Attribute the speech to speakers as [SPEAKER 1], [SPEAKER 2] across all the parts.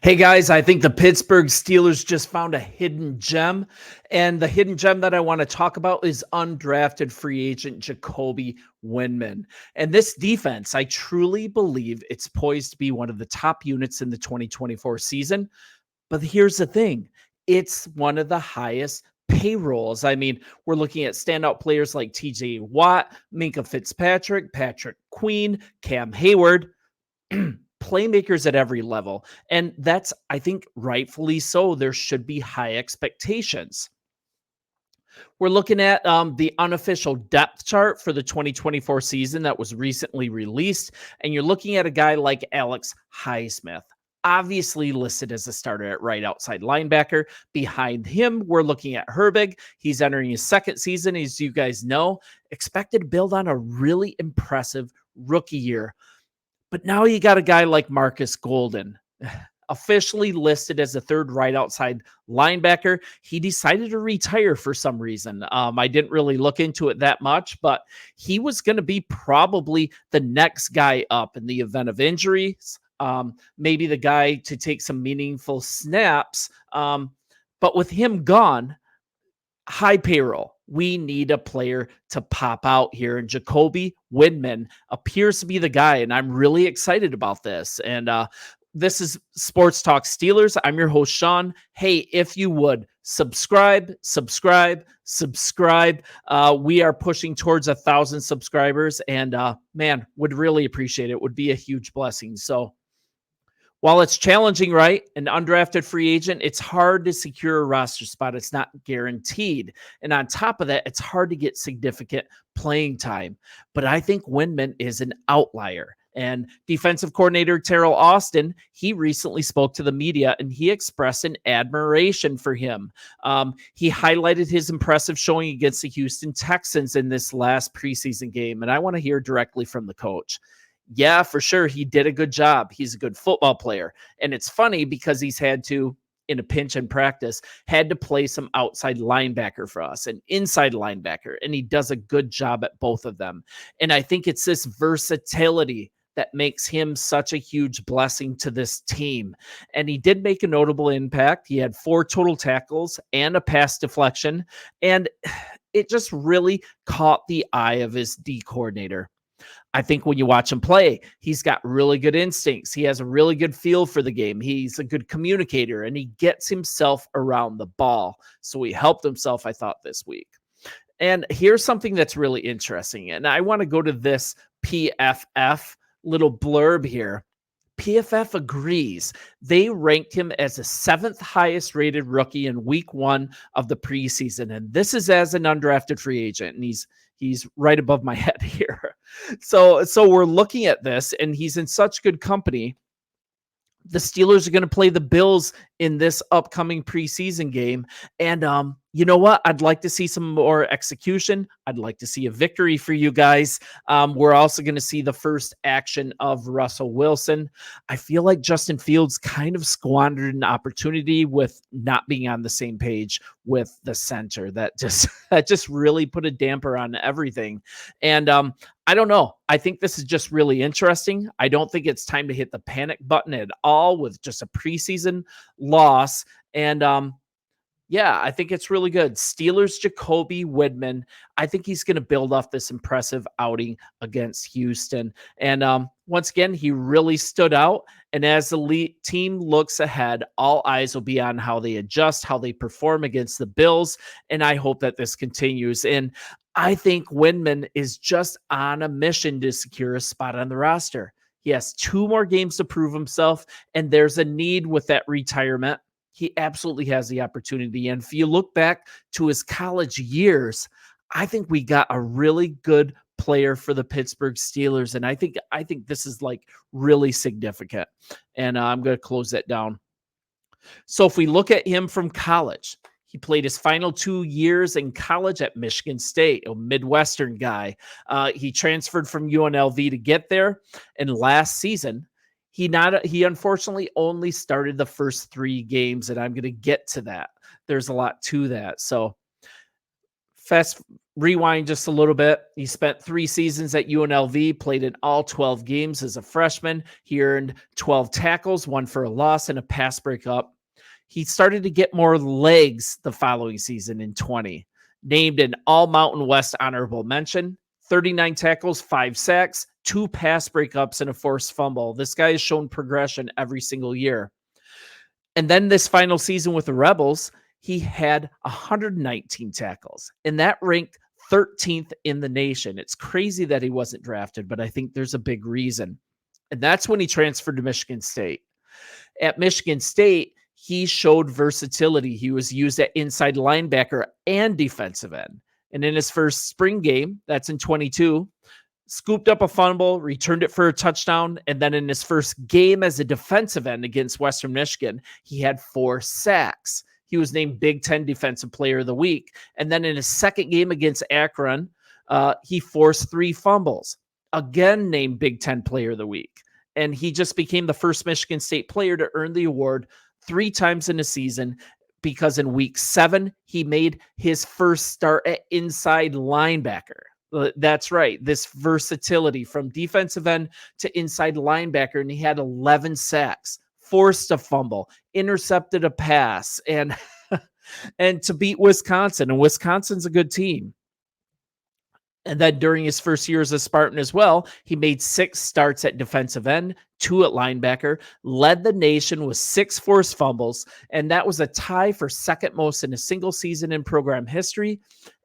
[SPEAKER 1] Hey guys, I think the Pittsburgh Steelers just found a hidden gem. And the hidden gem that I want to talk about is undrafted free agent Jacoby Windman. And this defense, I truly believe it's poised to be one of the top units in the 2024 season. But here's the thing, it's one of the highest payrolls. I mean, we're looking at standout players like TJ Watt, Minka Fitzpatrick, Patrick Queen, Cam Hayward. Playmakers at every level. And that's, I think, rightfully so. There should be high expectations. We're looking at the unofficial depth chart for the 2024 season that was recently released. And you're looking at a guy like Alex Highsmith, obviously listed as a starter at right outside linebacker. Behind him, we're looking at Herbig. He's entering his second season, as you guys know, expected to build on a really impressive rookie year. But now you got a guy like Marcus Golden, officially listed as a third right outside linebacker. He decided to retire for some reason. I didn't really look into it that much, but he was going to be probably the next guy up in the event of injuries. Maybe the guy to take some meaningful snaps. But with him gone, high payroll. We need a player to pop out here. And Jacoby Windman appears to be the guy. And I'm really excited about this. And this is Sports Talk Steelers. I'm your host, Sean. Hey, if you would subscribe. We are pushing towards 1,000 subscribers. And man, would really appreciate it. Would be a huge blessing. So while it's challenging, right? An undrafted free agent, it's hard to secure a roster spot. It's not guaranteed. And on top of that, it's hard to get significant playing time. But I think Windman is an outlier. And defensive coordinator Terrell Austin, he recently spoke to the media and he expressed an admiration for him. He highlighted his impressive showing against the Houston Texans in this last preseason game. And I want to hear directly from the coach. Yeah, for sure. He did a good job. He's a good football player. And it's funny because he's had to, in a pinch in practice, had to play some outside linebacker for us, an inside linebacker. And he does a good job at both of them. And I think it's this versatility that makes him such a huge blessing to this team. And he did make a notable impact. He had 4 total tackles and a pass deflection. And it just really caught the eye of his D coordinator. I think when you watch him play, he's got really good instincts. He has a really good feel for the game. He's a good communicator, and he gets himself around the ball. So he helped himself, I thought, this week. And here's something that's really interesting. And I want to go to this PFF little blurb here. PFF agrees. They ranked him as the 7th highest rated rookie in week 1 of the preseason. And this is as an undrafted free agent. And he's right above my head here. So we're looking at this, and he's in such good company. The Steelers are going to play the Bills in this upcoming preseason game. And you know what? I'd like to see some more execution. I'd like to see a victory for you guys. We're also going to see the first action of Russell Wilson. I feel like Justin Fields kind of squandered an opportunity with not being on the same page with the center. That just really put a damper on everything. And I don't know. I think this is just really interesting. I don't think it's time to hit the panic button at all with just a preseason loss. And yeah, I think it's really good. Steelers Jacoby Windman. I think he's going to build off this impressive outing against Houston. And once again, he really stood out. And as the team looks ahead, all eyes will be on how they adjust, how they perform against the Bills. And I hope that this continues. And I think Windman is just on a mission to secure a spot on the roster. He has 2 more games to prove himself, and there's a need with that retirement. He absolutely has the opportunity. And if you look back to his college years, I think we got a really good player for the Pittsburgh Steelers. And I think this is like really significant. And I'm going to close that down. So if we look at him from college, he played his final 2 years in college at Michigan State, a Midwestern guy. He transferred from UNLV to get there. And last season, he unfortunately only started the first 3 games, and I'm going to get to that. There's a lot to that. So fast rewind just a little bit. He spent 3 seasons at UNLV, played in all 12 games as a freshman. He earned 12 tackles, 1 for a loss, and a pass breakup. He started to get more legs the following season in 20. Named an All-Mountain West honorable mention, 39 tackles, 5 sacks, 2 pass breakups, and a forced fumble. This guy has shown progression every single year. And then this final season with the Rebels, he had 119 tackles, and that ranked 13th in the nation. It's crazy that he wasn't drafted, but I think there's a big reason. And that's when he transferred to Michigan State. At Michigan State, he showed versatility. He was used at inside linebacker and defensive end. And in his first spring game, that's in 22, scooped up a fumble, returned it for a touchdown. And then in his first game as a defensive end against Western Michigan, he had 4 sacks. He was named Big Ten Defensive Player of the Week. And then in his second game against Akron, he forced 3 fumbles, again named Big Ten Player of the Week. And he just became the first Michigan State player to earn the award 3 times in a season, because in week 7, he made his first start at inside linebacker. That's right. This versatility from defensive end to inside linebacker. And he had 11 sacks, forced a fumble, intercepted a pass, and to beat Wisconsin. And Wisconsin's a good team. And then during his first year as a Spartan as well, he made 6 starts at defensive end, 2 at linebacker, led the nation with 6 forced fumbles, and that was a tie for second most in a single season in program history.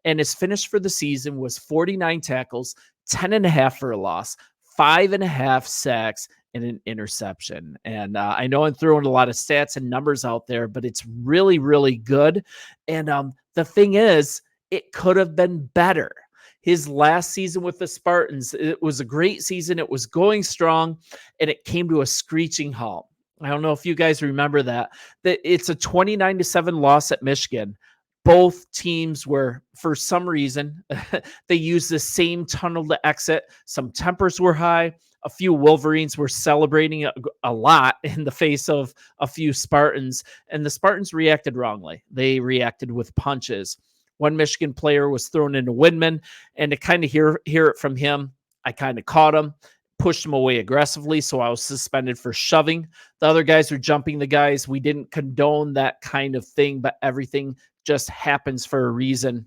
[SPEAKER 1] And his finish for the season was 49 tackles, 10.5 for a loss, 5.5 sacks, and an interception. And I know I'm throwing a lot of stats and numbers out there, but it's really, really good. And the thing is, it could have been better. His last season with the Spartans, it was a great season. It was going strong, and it came to a screeching halt. I don't know if you guys remember that it's a 29-7 loss at Michigan. Both teams were, for some reason, they used the same tunnel to exit. Some tempers were high. A few Wolverines were celebrating a lot in the face of a few Spartans, and the Spartans reacted wrongly. They reacted with punches. One Michigan player was thrown into Windman, and to kind of hear it from him, I kind of caught him, pushed him away aggressively, so I was suspended for shoving. The other guys were jumping the guys. We didn't condone that kind of thing, but everything just happens for a reason.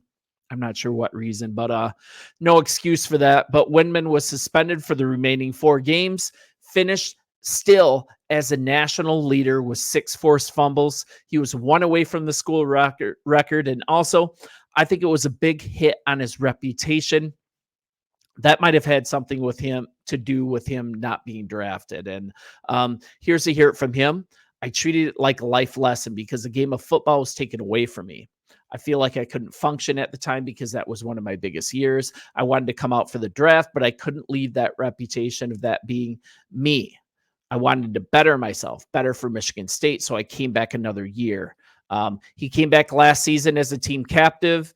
[SPEAKER 1] I'm not sure what reason, but no excuse for that. But Windman was suspended for the remaining 4 games, finished still as a national leader with 6 forced fumbles. He was 1 away from the school record. And also, I think it was a big hit on his reputation. That might have had something with him to do with him not being drafted. And here's to hear it from him. I treated it like a life lesson because the game of football was taken away from me. I feel like I couldn't function at the time because that was one of my biggest years. I wanted to come out for the draft, but I couldn't leave that reputation of that being me. I wanted to better myself, better for Michigan State. So I came back another year. He came back last season as a team captain,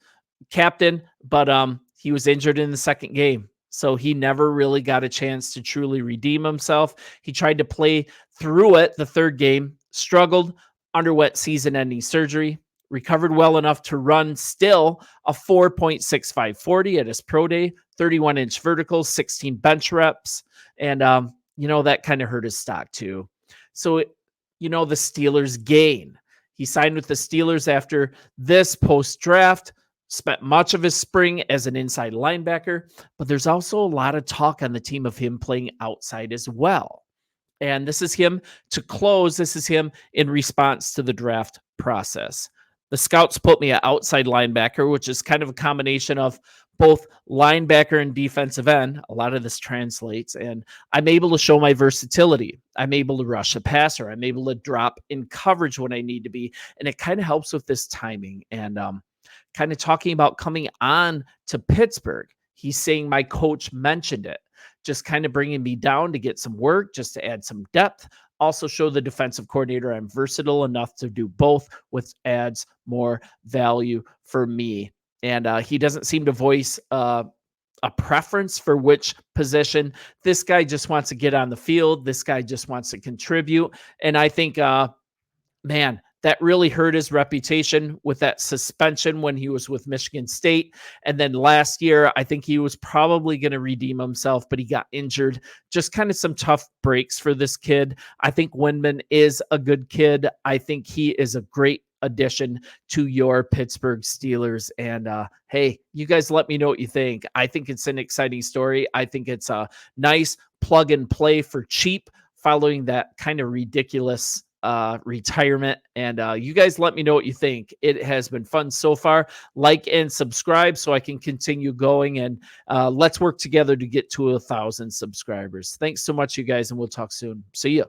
[SPEAKER 1] but he was injured in the second game. So he never really got a chance to truly redeem himself. He tried to play through it the third game, struggled, underwent season-ending surgery, recovered well enough to run still a 4.65 40 at his pro day, 31-inch vertical, 16 bench reps. And, that kind of hurt his stock too. So, the Steelers gain. He signed with the Steelers after this post-draft, spent much of his spring as an inside linebacker, but there's also a lot of talk on the team of him playing outside as well. And this is him to close. This is him in response to the draft process. The scouts put me at outside linebacker, which is kind of a combination of both linebacker and defensive end. A lot of this translates, and I'm able to show my versatility. I'm able to rush a passer. I'm able to drop in coverage when I need to be, and it kind of helps with this timing. And kind of talking about coming on to Pittsburgh, he's saying my coach mentioned it, just kind of bringing me down to get some work, just to add some depth. Also show the defensive coordinator I'm versatile enough to do both, which adds more value for me. And he doesn't seem to voice a preference for which position. This guy just wants to get on the field. This guy just wants to contribute. And I think, that really hurt his reputation with that suspension when he was with Michigan State. And then last year, I think he was probably going to redeem himself, but he got injured. Just kind of some tough breaks for this kid. I think Windman is a good kid. I think he is a great addition to your Pittsburgh Steelers. And hey, you guys let me know what you think. I think it's an exciting story. I think it's a nice plug and play for cheap following that kind of ridiculous retirement. And you guys let me know what you think. It has been fun so far. Like and subscribe so I can continue going, and let's work together to get to 1,000 subscribers. Thanks so much, you guys, and we'll talk soon. See ya.